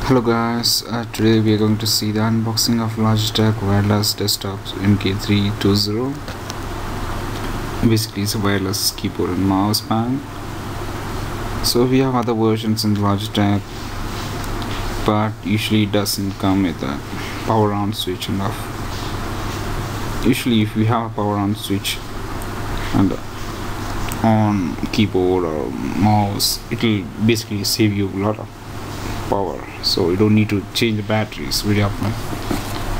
Hello guys, today we are going to see the unboxing of Logitech wireless desktop MK320. Basically it's a wireless keyboard and mouse band. So we have other versions in Logitech, but usually it doesn't come with a power on switch and off. Usually if we have a power on switch and on keyboard or mouse, it will basically save you a lot of power, so you don't need to change the batteries very often.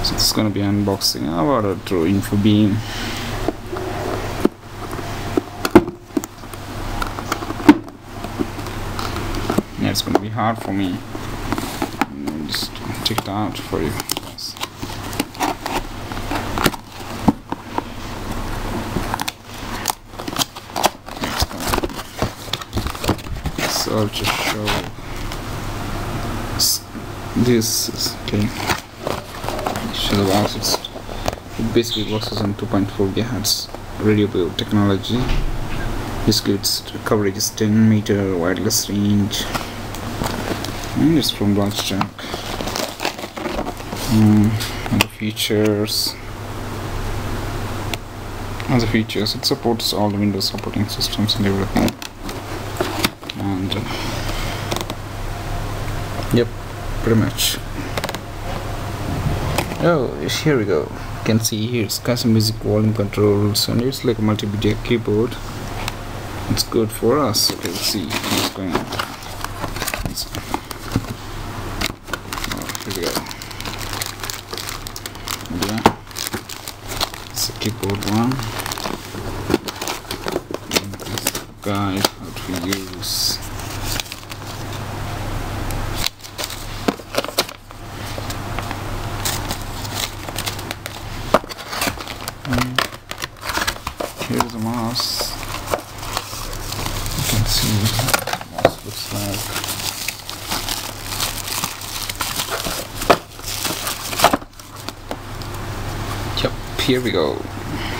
So this is going to be unboxing about a true info beam. Yeah, it's going to be hard for me. I'll just take it out for you guys. So I'll just show this is okay. Show the box. It basically works on 2.4 GHz radio wave technology. Basically its coverage is 10 meter wireless range, and it's from Logitech. And the features, it supports all the Windows operating systems and everything. And yep, pretty much. Oh, here we go. You can see here it's custom music volume controls, and it's like a multimedia keyboard. It's good for us. Okay, let's see what's going on. Oh, here we go. Yeah, it's a keyboard one. And this guide how to use. Here's the mouse. You can see what the mouse looks like. Yep, here we go.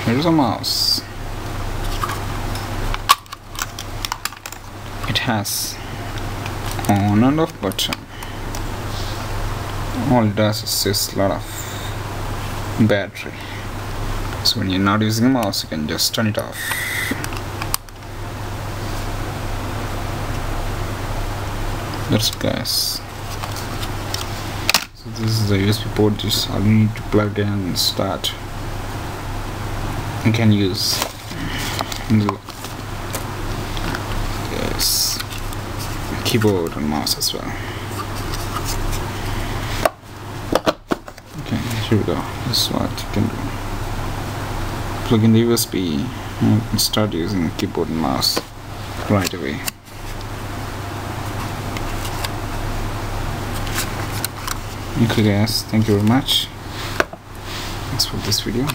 Here's a mouse. It has on and off button. All it does is says a lot of battery. So when you're not using a mouse, you can just turn it off. That's it, guys. So this is the USB port. This all you need to plug in and start. You can use yes, keyboard and mouse as well. Okay, here we go. This is what you can do. Plug in the USB and start using keyboard and mouse right away. Okay guys, thank you very much. Thanks for this video.